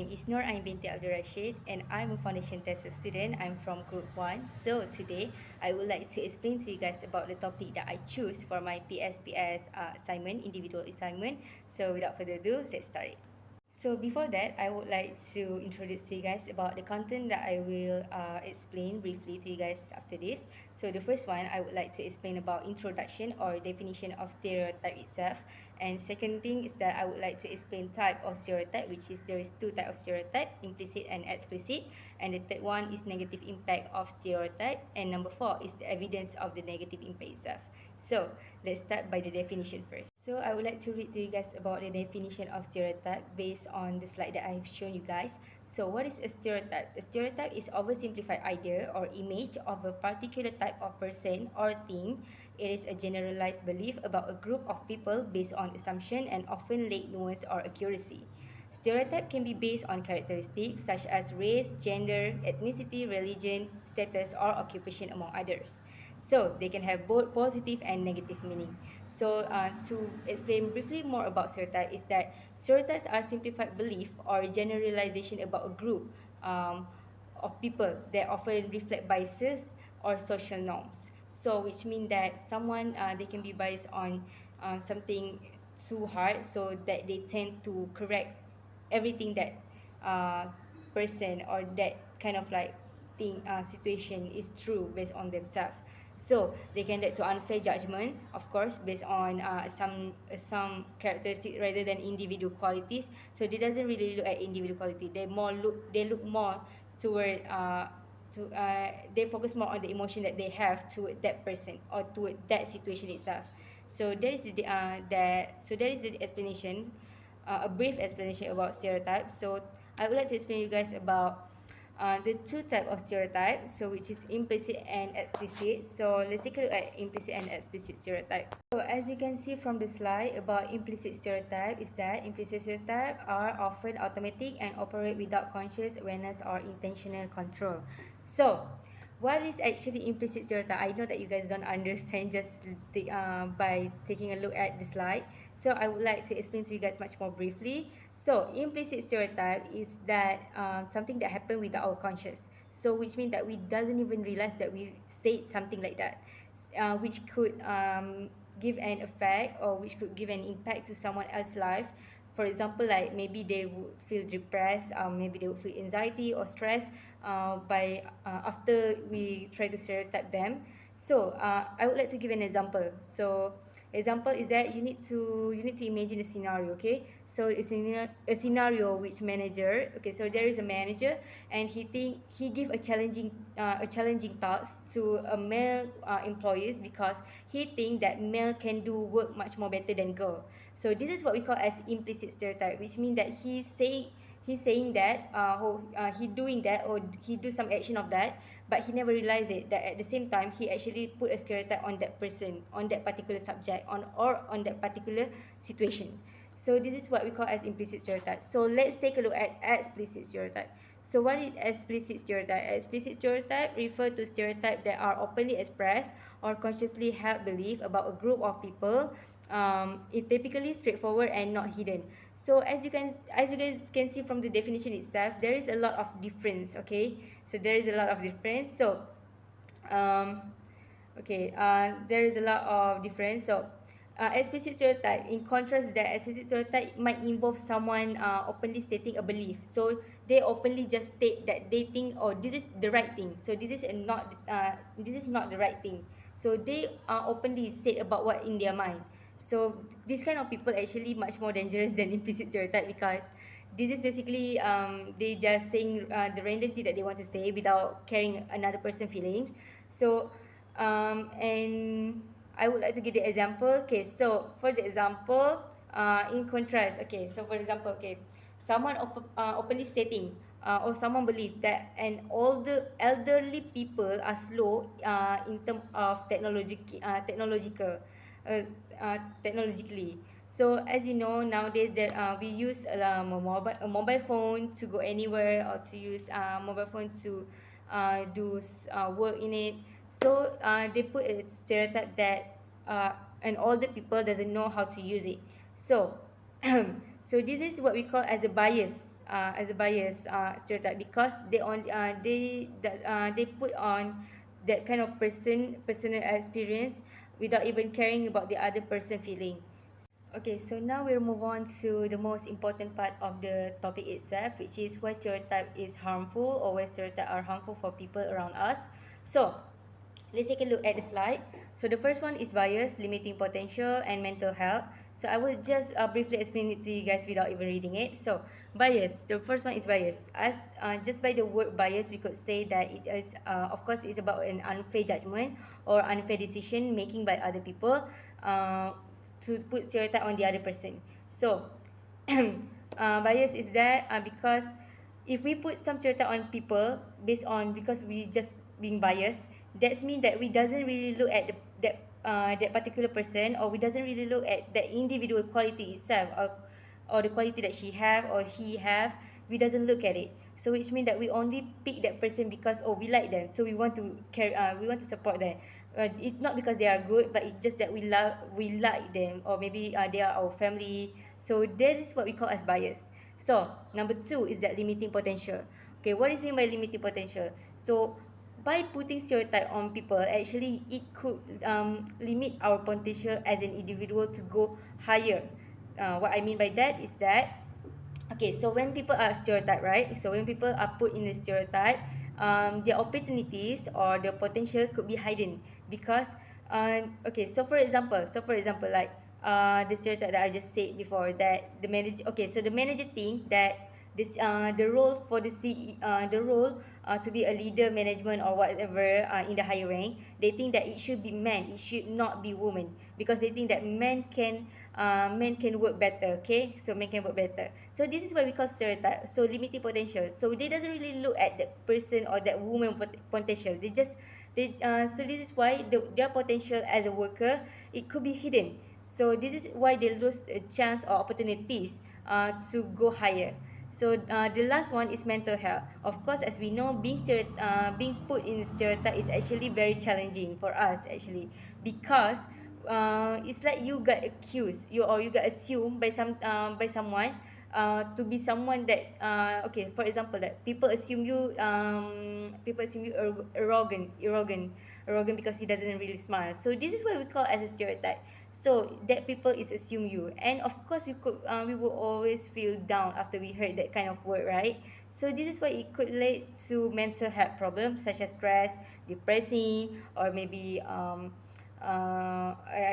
name is Nur Ain binti RASHID and I'm a foundation tesl student. I'm from group 1. So today I would like to explain to you guys about the topic that I choose for my Psps assignment, individual assignment. So without further ado, let's start it. So before that, I would like to introduce to you guys about the content that I will explain briefly to you guys after this. So the first one, I would like to explain about introduction or definition of stereotype itself. And second thing is that I would like to explain type of stereotype, which is there is two types of stereotype, implicit and explicit. And the third one is negative impact of stereotype. And number 4 is the evidence of the negative impact itself. So let's start by the definition first. So I would like to read to you guys about the definition of stereotype based on the slide that I have shown you guys. So what is a stereotype? A stereotype is oversimplified idea or image of a particular type of person or thing. It is a generalized belief about a group of people based on assumption and often lack nuance or accuracy. Stereotype can be based on characteristics such as race, gender, ethnicity, religion, status, or occupation, among others. So they can have both positive and negative meaning. So to explain briefly more about stereotype is that stereotypes are simplified belief or generalization about a group of people that often reflect biases or social norms. So which means that someone they can be biased on something too hard, so that they tend to correct everything that person or that kind of like thing situation is true based on themselves. So they can lead to unfair judgment, of course, based on some characteristics rather than individual qualities. So they doesn't really look at individual quality. They look more toward they focus more on the emotion that they have toward that person or toward that situation itself. So there is the explanation, a brief explanation about stereotypes. So I would like to explain you guys about the two types of stereotypes, so which is implicit and explicit. So let's take a look at implicit and explicit stereotype. So as you can see from the slide about implicit stereotype is that implicit stereotypes are often automatic and operate without conscious awareness or intentional control. So what is actually implicit stereotype? I know that you guys don't understand just by taking a look at the slide. So I would like to explain to you guys much more briefly. So implicit stereotype is that something that happened without our conscious. So which means that we doesn't even realize that we said something like that, which could give an effect or which could give an impact to someone else's life. For example, like maybe they would feel depressed, maybe they would feel anxiety or stress by after we try to stereotype them. So I would like to give an example. So example is that you need to imagine a scenario, okay? So it's a scenario which manager, okay, so there is a manager and he give a challenging task to a male employees because he think that male can do work much more better than girl. So this is what we call as implicit stereotype, which means that he's saying that he doing that or he do some action of that, but he never realize it that at the same time he actually put a stereotype on that person, on that particular subject, on that particular situation. So this is what we call as implicit stereotype. So let's take a look at explicit stereotype. So what is explicit stereotype? Explicit stereotype refer to stereotypes that are openly expressed or consciously held belief about a group of people. It typically straightforward and not hidden. So as you guys can see from the definition itself, there is a lot of difference, okay? So there is a lot of difference. So there is a lot of difference. So explicit stereotype, in contrast, that explicit stereotype might involve someone openly stating a belief. So they openly just state that they think, oh, this is the right thing. So this is not the right thing. So they openly say about what in their mind. So this kind of people actually much more dangerous than implicit stereotype, because this is basically they just saying the random thing that they want to say without caring another person's feelings. So and I would like to give the example. Okay, so for the example, in contrast, okay, so for example, okay, someone openly stating or someone believe that and all the elderly people are slow in terms of technologically. So as you know, nowadays there we use a mobile phone to go anywhere, or to use mobile phone to do work in it. So they put a stereotype that an older people doesn't know how to use it. So so this is what we call as a bias. as a bias stereotype, because they put on that kind of personal experience without even caring about the other person feeling. Okay, so now we'll move on to the most important part of the topic itself, which is why stereotype is harmful, or why stereotype are harmful for people around us. So let's take a look at the slide. So the first one is bias, limiting potential, and mental health. So I will just briefly explain it to you guys without even reading it. So bias, the first one is bias. As just by the word bias, we could say that it is, of course, it's about an unfair judgment or unfair decision making by other people, uh, to put stereotype on the other person. So bias is that because if we put some stereotype on people based on because we just being biased, that's mean that we doesn't really look at that particular person, or we doesn't really look at the individual quality itself, or the quality that she have or he have. We doesn't look at it, so which means that we only pick that person because, oh, we like them, so we want to we want to support them. It's not because they are good, but it's just that we like them, or maybe they are our family. So that is what we call as bias. So number two is that limiting potential. Okay, what is mean by limiting potential? So by putting stereotype on people, actually it could limit our potential as an individual to go higher. What I mean by that is that, okay, so when people are stereotyped, right? So when people are put in a stereotype, their opportunities or their potential could be hidden because, okay, so for example, like the stereotype that I just said before, that the manager, okay, so the manager think that this the role for the the role to be a leader, management, or whatever in the higher rank, they think that it should be men, it should not be women, because they think that men can work better. Okay, so men can work better. So this is what we call stereotype. So limiting potential, so they doesn't really look at that person or that woman potential. So this is why their potential as a worker, it could be hidden. So this is why they lose a chance or opportunities to go higher. So the last one is mental health. Of course, as we know, being put in stereotype is actually very challenging for us, actually, because it's like you got accused, you got assumed by someone, to be someone that, okay, for example, that people assume you arrogant because he doesn't really smile. So this is what we call as a stereotype. So that people is assume you, and of course we will always feel down after we heard that kind of word, right? So this is why it could lead to mental health problems such as stress, depressing, or maybe I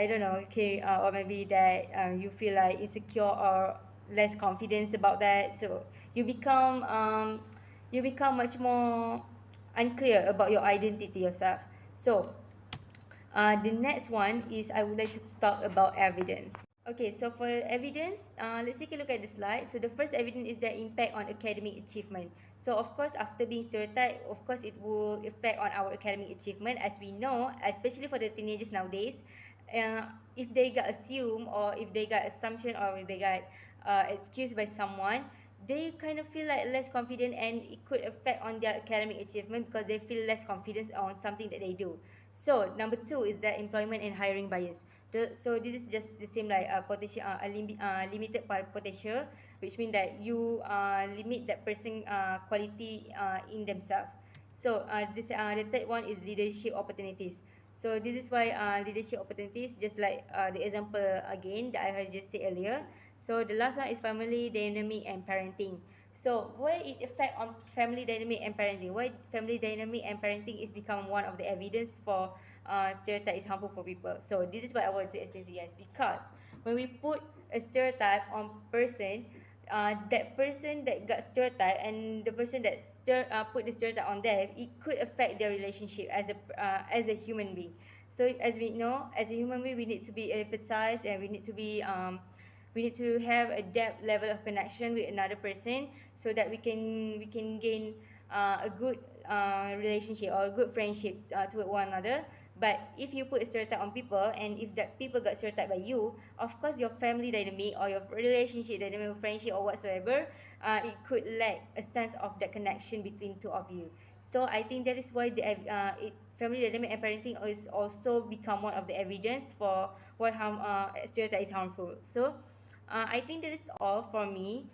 don't know, okay, or maybe that you feel like insecure or less confidence about that. So you become much more unclear about your identity yourself. So the next one is I would like to talk about evidence. Okay, so for evidence, let's take a look at the slide. So the first evidence is the impact on academic achievement. So of course, after being stereotyped, of course it will affect on our academic achievement, as we know, especially for the teenagers nowadays. If they got assumed, or if they got assumption, or if they got excused by someone, they kind of feel like less confident, and it could affect on their academic achievement because they feel less confidence on something that they do. So number two is the employment and hiring bias. So this is just the same like potential, limited potential, which means that you limit that person quality in themselves. So the third one is leadership opportunities. So this is why leadership opportunities, just like the example again that I have just said earlier. So the last one is family dynamic and parenting. So why it affect on family dynamic and parenting? Why family dynamic and parenting is become one of the evidence for stereotype is harmful for people. So this is what I want to explain to you guys, because when we put a stereotype on person, that person that got stereotype and the person that put the stereotype on them, it could affect their relationship as a human being. So as we know, as a human being, we need to be empathized, and we need to have a depth level of connection with another person, so that we can gain a good relationship or a good friendship toward one another. But if you put a stereotype on people, and if that people got stereotyped by you, of course your family dynamic or your relationship dynamic, friendship or whatsoever, it could lack a sense of that connection between two of you. So I think that is why family dynamic and parenting is also become one of the evidence for why stereotype is harmful. So I think that is all for me,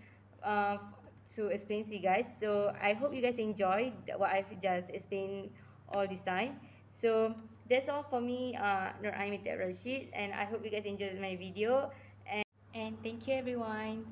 to explain to you guys. So I hope you guys enjoyed what I've just explained all this time. So that's all for me, Nur Ain with RASHID, and I hope you guys enjoyed my video. And thank you everyone.